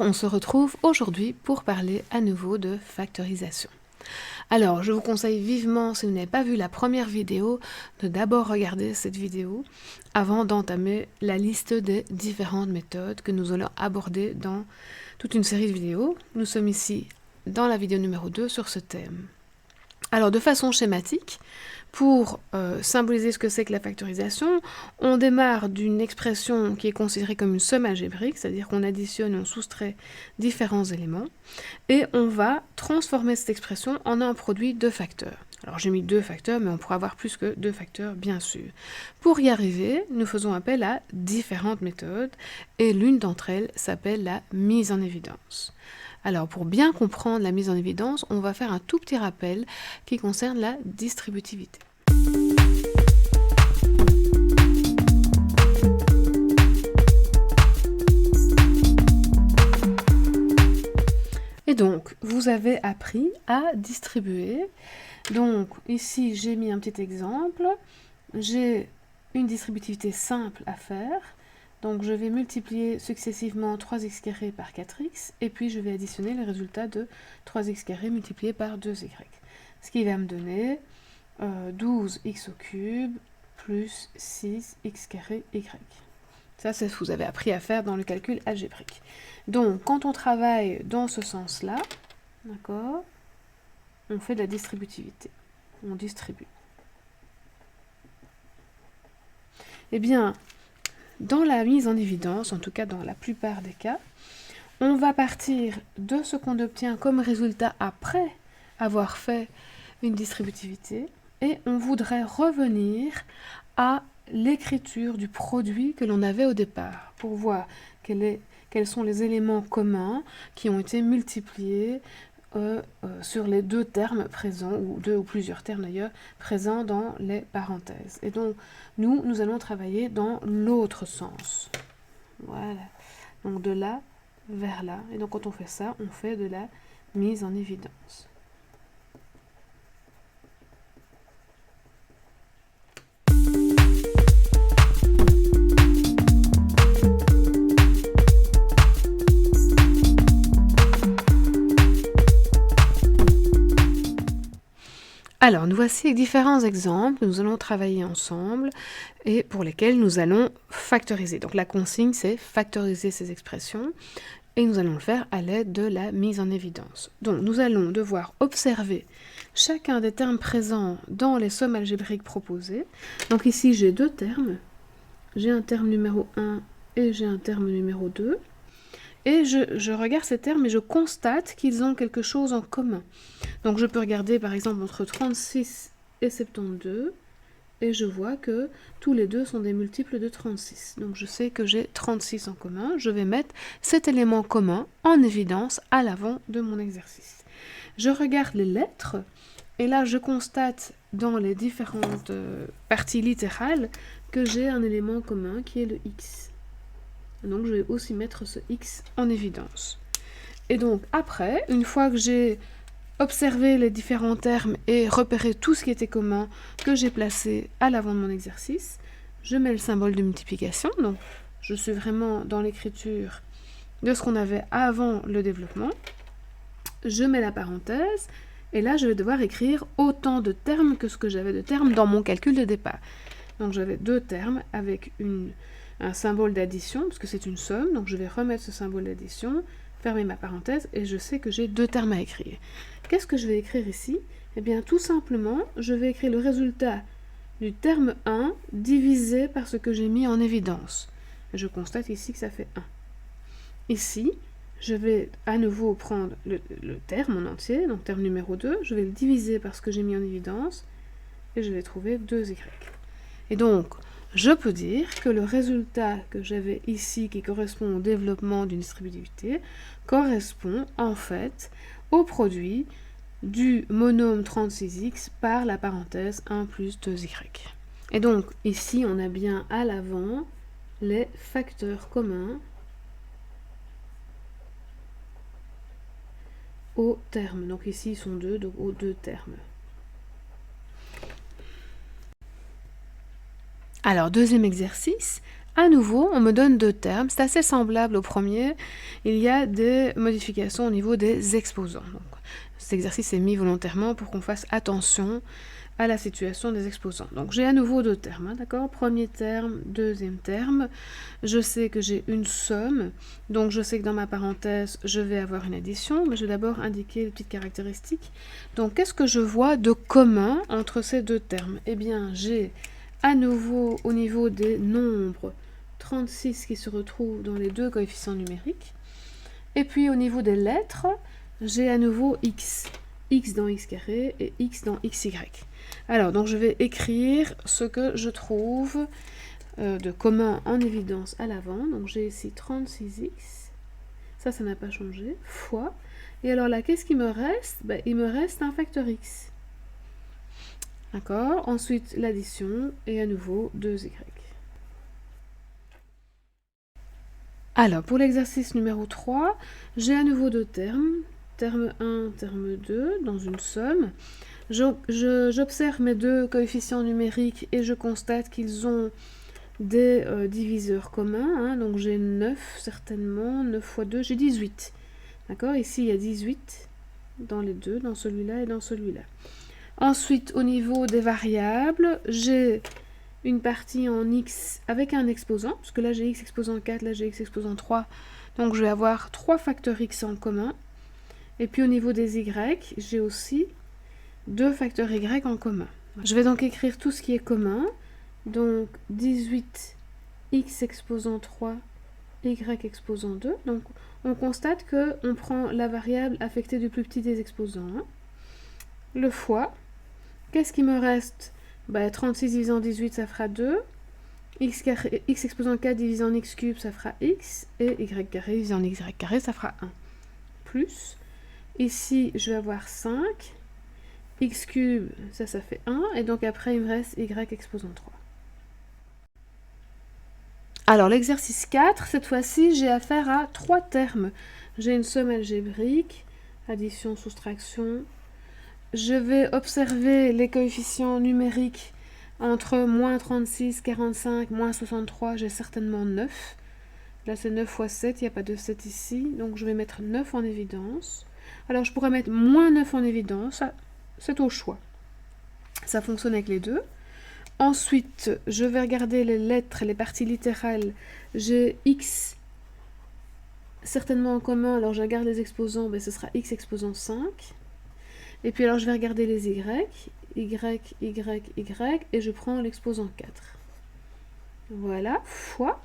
Alors, on se retrouve aujourd'hui pour parler à nouveau de factorisation. Alors, je vous conseille vivement, si vous n'avez pas vu la première vidéo, de d'abord regarder cette vidéo avant d'entamer la liste des différentes méthodes que nous allons aborder dans toute une série de vidéos. Nous sommes ici dans la vidéo numéro 2 sur ce thème. Alors, de façon schématique, pour symboliser ce que c'est que la factorisation, on démarre d'une expression qui est considérée comme une somme algébrique, c'est-à-dire qu'on additionne et on soustrait différents éléments, et on va transformer cette expression en un produit de facteurs. Alors j'ai mis 2 facteurs, mais on pourra avoir plus que 2 facteurs, bien sûr. Pour y arriver, nous faisons appel à différentes méthodes, et l'une d'entre elles s'appelle la mise en évidence. Alors, pour bien comprendre la mise en évidence, on va faire un tout petit rappel qui concerne la distributivité. Et donc, vous avez appris à distribuer. Donc, ici, j'ai mis un petit exemple. J'ai une distributivité simple à faire. Donc je vais multiplier successivement 3x carré par 4x, et puis je vais additionner le résultat de 3x carré multiplié par 2y. Ce qui va me donner 12x au cube plus 6x carré y. Ça, c'est ce que vous avez appris à faire dans le calcul algébrique. Donc, quand on travaille dans ce sens-là, d'accord, on fait de la distributivité. On distribue. Eh bien, dans la mise en évidence, en tout cas dans la plupart des cas, on va partir de ce qu'on obtient comme résultat après avoir fait une distributivité et on voudrait revenir à l'écriture du produit que l'on avait au départ pour voir quels sont les éléments communs qui ont été multipliés sur les 2 termes présents, ou 2 ou plusieurs termes d'ailleurs, présents dans les parenthèses. Et donc, nous allons travailler dans l'autre sens. Voilà. Donc, de là vers là. Et donc, quand on fait ça, on fait de la mise en évidence. Alors, nous voici avec différents exemples que nous allons travailler ensemble et pour lesquels nous allons factoriser. Donc, la consigne, c'est factoriser ces expressions et nous allons le faire à l'aide de la mise en évidence. Donc, nous allons devoir observer chacun des termes présents dans les sommes algébriques proposées. Donc, ici, j'ai 2 termes. J'ai un terme numéro 1 et j'ai un terme numéro 2. Et je regarde ces termes et je constate qu'ils ont quelque chose en commun. Donc je peux regarder par exemple entre 36 et 72 et je vois que tous les deux sont des multiples de 36. Donc je sais que j'ai 36 en commun. Je vais mettre cet élément commun en évidence à l'avant de mon exercice. Je regarde les lettres et là je constate dans les différentes parties littérales que j'ai un élément commun qui est le X. Donc je vais aussi mettre ce X en évidence. Et donc après, une fois que j'ai observé les différents termes et repéré tout ce qui était commun que j'ai placé à l'avant de mon exercice, je mets le symbole de multiplication. Donc je suis vraiment dans l'écriture de ce qu'on avait avant le développement. Je mets la parenthèse et là je vais devoir écrire autant de termes que ce que j'avais de termes dans mon calcul de départ. Donc j'avais 2 termes avec un symbole d'addition, parce que c'est une somme, donc je vais remettre ce symbole d'addition, fermer ma parenthèse, et je sais que j'ai 2 termes à écrire. Qu'est-ce que je vais écrire ici? Eh bien, tout simplement, je vais écrire le résultat du terme 1 divisé par ce que j'ai mis en évidence. Et je constate ici que ça fait 1. Ici, je vais à nouveau prendre le terme en entier, donc terme numéro 2, je vais le diviser par ce que j'ai mis en évidence, et je vais trouver 2y. Et donc, je peux dire que le résultat que j'avais ici, qui correspond au développement d'une distributivité, correspond en fait au produit du monôme 36x par la parenthèse 1 plus 2y. Et donc, ici, on a bien à l'avant les facteurs communs aux termes. Donc ici, ils sont 2, donc aux 2 termes. Alors, deuxième exercice, À nouveau, on me donne deux termes, c'est assez semblable au premier. Il y a des modifications au niveau des exposants. Donc, cet exercice est mis volontairement pour qu'on fasse attention à la situation des exposants. Donc j'ai à nouveau deux termes, hein, d'accord? Premier terme, deuxième terme. Je sais que j'ai une somme, donc je sais que dans ma parenthèse, je vais avoir une addition, mais je vais d'abord indiquer les petites caractéristiques. Donc qu'est-ce que je vois de commun entre ces deux termes? Eh bien, j'ai à nouveau au niveau des nombres 36 qui se retrouvent dans les deux coefficients numériques. Et puis au niveau des lettres, j'ai à nouveau x. X dans x carré et x dans xy. Alors, donc je vais écrire ce que je trouve de commun en évidence à l'avant. Donc j'ai ici 36x, ça n'a pas changé, fois. Et alors là, qu'est-ce qu'il me reste? Ben, il me reste un facteur x. D'accord? Ensuite, l'addition et à nouveau 2y. Alors, pour l'exercice numéro 3, j'ai à nouveau deux termes. Terme 1, terme 2, dans une somme. J'observe mes deux coefficients numériques et je constate qu'ils ont des diviseurs communs. Hein, donc j'ai 9 certainement, 9 fois 2, j'ai 18. D'accord? Ici il y a 18 dans les deux, dans celui-là et dans celui-là. Ensuite, au niveau des variables, j'ai une partie en x avec un exposant, parce que là j'ai x exposant 4, là j'ai x exposant 3. Donc je vais avoir 3 facteurs x en commun. Et puis au niveau des y, j'ai aussi deux facteurs y en commun. Je vais donc écrire tout ce qui est commun. Donc 18 x exposant 3, y exposant 2. Donc on constate qu'on prend la variable affectée du plus petit des exposants. Hein. Le fois. Qu'est-ce qui me reste? 36 divisé en 18, ça fera 2. X exposant 4 divisé en x cube, ça fera x. Et y carré divisé en y carré, ça fera 1. Plus. Ici, je vais avoir 5. X cube, ça fait 1. Et donc après, il me reste y exposant 3. Alors, l'exercice 4, cette fois-ci, j'ai affaire à 3 termes. J'ai une somme algébrique, addition, soustraction. Je vais observer les coefficients numériques entre moins 36, 45, moins 63. J'ai certainement 9. Là, c'est 9 fois 7, il n'y a pas de 7 ici. Donc, je vais mettre 9 en évidence. Alors, je pourrais mettre moins 9 en évidence. C'est au choix. Ça fonctionne avec les deux. Ensuite, je vais regarder les lettres, les parties littérales. J'ai x certainement en commun. Alors, je regarde les exposants. Ce sera x exposant 5. Et puis, alors, je vais regarder les y. Y. Et je prends l'exposant 4. Voilà, fois.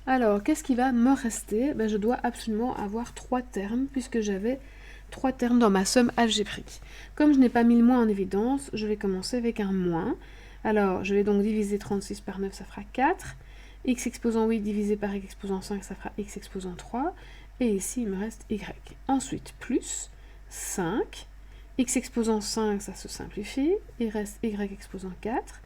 Alors, qu'est-ce qui va me rester? Je dois absolument avoir 3 termes, puisque j'avais 3 termes dans ma somme algébrique. Comme je n'ai pas mis le moins en évidence, je vais commencer avec un moins. Alors, je vais donc diviser 36 par 9, ça fera 4. X exposant 8 divisé par x exposant 5, ça fera x exposant 3. Et ici, il me reste y. Ensuite, plus 5. X exposant 5, ça se simplifie. Il reste y exposant 4.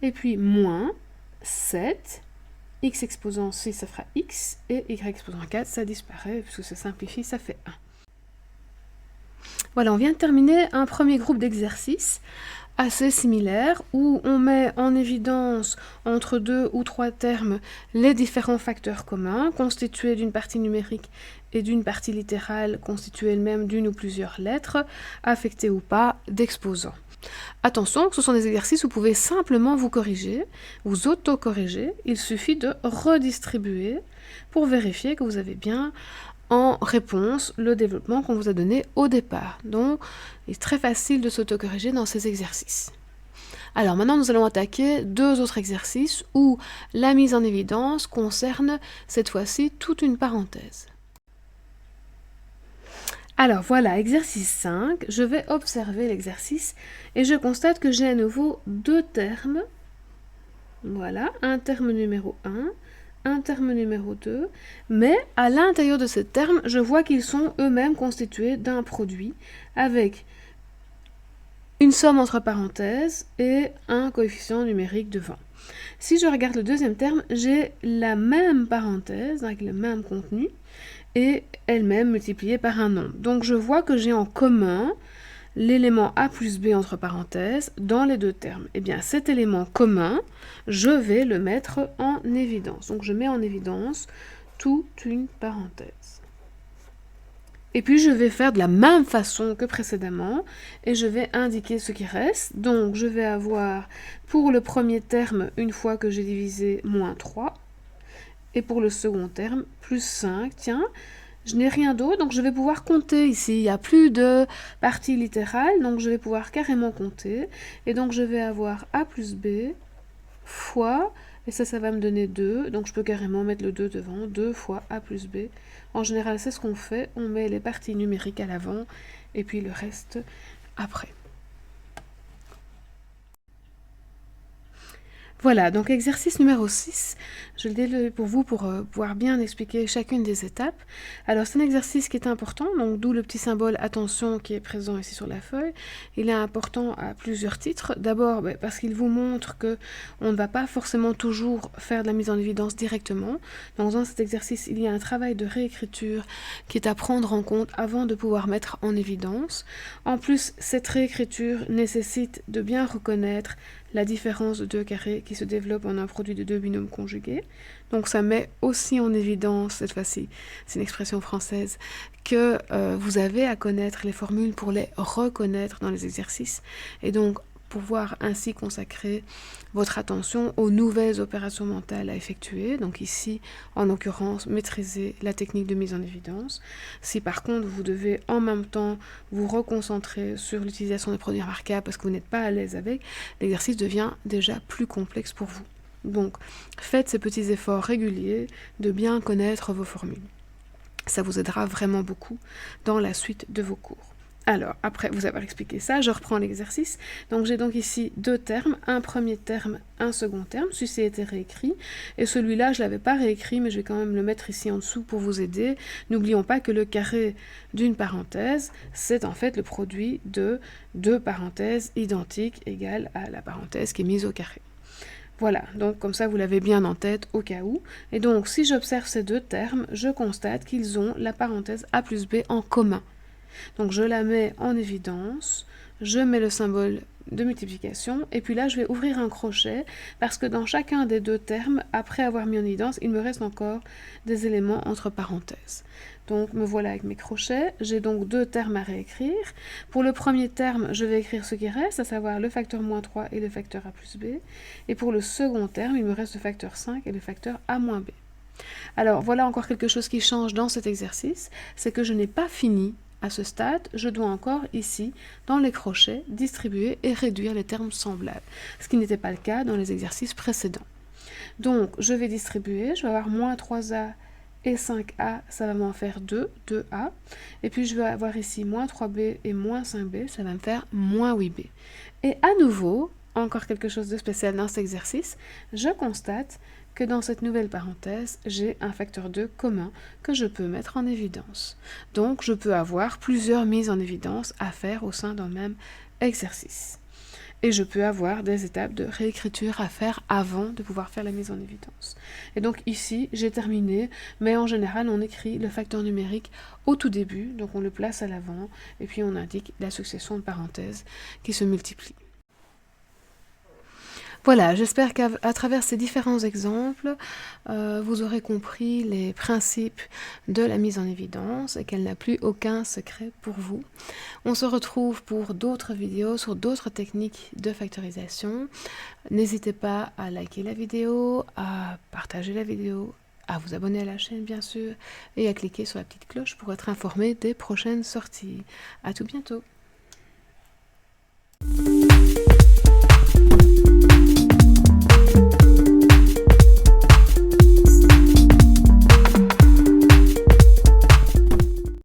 Et puis, moins 7. X exposant 6, ça fera x. Et y exposant 4, ça disparaît, puisque ça simplifie, ça fait 1. Voilà, on vient de terminer un premier groupe d'exercices assez similaires où on met en évidence entre 2 ou 3 termes les différents facteurs communs constitués d'une partie numérique et d'une partie littérale constituée elle-même d'une ou plusieurs lettres, affectées ou pas d'exposants. Attention, ce sont des exercices où vous pouvez simplement vous corriger, vous auto-corriger. Il suffit de redistribuer pour vérifier que vous avez bien en réponse le développement qu'on vous a donné au départ. Donc, il est très facile de s'auto-corriger dans ces exercices. Alors maintenant, nous allons attaquer 2 autres exercices où la mise en évidence concerne cette fois-ci toute une parenthèse. Alors voilà, exercice 5, je vais observer l'exercice et je constate que j'ai à nouveau 2 termes. Voilà, un terme numéro 1, un terme numéro 2, mais à l'intérieur de ces termes, je vois qu'ils sont eux-mêmes constitués d'un produit avec une somme entre parenthèses et un coefficient numérique devant. Si je regarde le deuxième terme, j'ai la même parenthèse avec le même contenu et elle-même multipliée par un nombre. Donc je vois que j'ai en commun l'élément a plus b entre parenthèses dans les deux termes. Eh bien, cet élément commun, je vais le mettre en évidence. Donc, je mets en évidence toute une parenthèse. Et puis, je vais faire de la même façon que précédemment, et je vais indiquer ce qui reste. Donc, je vais avoir, pour le premier terme, une fois que j'ai divisé, moins 3, et pour le second terme, plus 5. Tiens, je n'ai rien d'autre, donc je vais pouvoir compter ici. Il n'y a plus de partie littérale, donc je vais pouvoir carrément compter. Et donc, je vais avoir a plus b fois, et ça va me donner 2, donc je peux carrément mettre le 2 devant, 2 fois a plus b. En général, c'est ce qu'on fait, on met les parties numériques à l'avant, et puis le reste après. Voilà, donc exercice numéro 6, je le déroule pour vous pour pouvoir bien expliquer chacune des étapes. Alors c'est un exercice qui est important, donc d'où le petit symbole attention qui est présent ici sur la feuille. Il est important à plusieurs titres. D'abord parce qu'il vous montre que on ne va pas forcément toujours faire de la mise en évidence directement. Donc dans cet exercice, il y a un travail de réécriture qui est à prendre en compte avant de pouvoir mettre en évidence. En plus, cette réécriture nécessite de bien reconnaître la différence de deux carrés qui se développe en un produit de deux binômes conjugués. Donc ça met aussi en évidence, cette fois-ci, c'est une expression française, que vous avez à connaître les formules pour les reconnaître dans les exercices, et donc pouvoir ainsi consacrer votre attention aux nouvelles opérations mentales à effectuer. Donc ici, en l'occurrence, maîtriser la technique de mise en évidence. Si par contre, vous devez en même temps vous reconcentrer sur l'utilisation des produits remarquables parce que vous n'êtes pas à l'aise avec, l'exercice devient déjà plus complexe pour vous. Donc, faites ces petits efforts réguliers de bien connaître vos formules. Ça vous aidera vraiment beaucoup dans la suite de vos cours. Alors, après vous avoir expliqué ça, je reprends l'exercice. Donc, j'ai donc ici deux termes, un premier terme, un second terme. Celui-ci a été réécrit. Et celui-là, je ne l'avais pas réécrit, mais je vais quand même le mettre ici en dessous pour vous aider. N'oublions pas que le carré d'une parenthèse, c'est en fait le produit de deux parenthèses identiques égales à la parenthèse qui est mise au carré. Voilà, donc comme ça vous l'avez bien en tête au cas où. Et donc, si j'observe ces deux termes, je constate qu'ils ont la parenthèse a plus b en commun. Donc je la mets en évidence, je mets le symbole de multiplication, et puis là je vais ouvrir un crochet, parce que dans chacun des deux termes, après avoir mis en évidence, il me reste encore des éléments entre parenthèses. Donc me voilà avec mes crochets, j'ai donc deux termes à réécrire. Pour le premier terme, je vais écrire ce qui reste, à savoir le facteur moins 3 et le facteur a plus b. Et pour le second terme, il me reste le facteur 5 et le facteur a moins b. Alors voilà encore quelque chose qui change dans cet exercice, c'est que je n'ai pas fini. À ce stade, je dois encore ici, dans les crochets, distribuer et réduire les termes semblables, ce qui n'était pas le cas dans les exercices précédents. Donc, je vais distribuer, je vais avoir moins 3a et 5a, ça va m'en faire 2, 2a. Et puis, je vais avoir ici moins 3b et moins 5b, ça va me faire moins 8b. Et à nouveau, encore quelque chose de spécial dans cet exercice, je constate que dans cette nouvelle parenthèse, j'ai un facteur 2 commun que je peux mettre en évidence. Donc, je peux avoir plusieurs mises en évidence à faire au sein d'un même exercice. Et je peux avoir des étapes de réécriture à faire avant de pouvoir faire la mise en évidence. Et donc ici, j'ai terminé, mais en général, on écrit le facteur numérique au tout début, donc on le place à l'avant, et puis on indique la succession de parenthèses qui se multiplient. Voilà, j'espère qu'à travers ces différents exemples, vous aurez compris les principes de la mise en évidence et qu'elle n'a plus aucun secret pour vous. On se retrouve pour d'autres vidéos sur d'autres techniques de factorisation. N'hésitez pas à liker la vidéo, à partager la vidéo, à vous abonner à la chaîne bien sûr, et à cliquer sur la petite cloche pour être informé des prochaines sorties. À tout bientôt.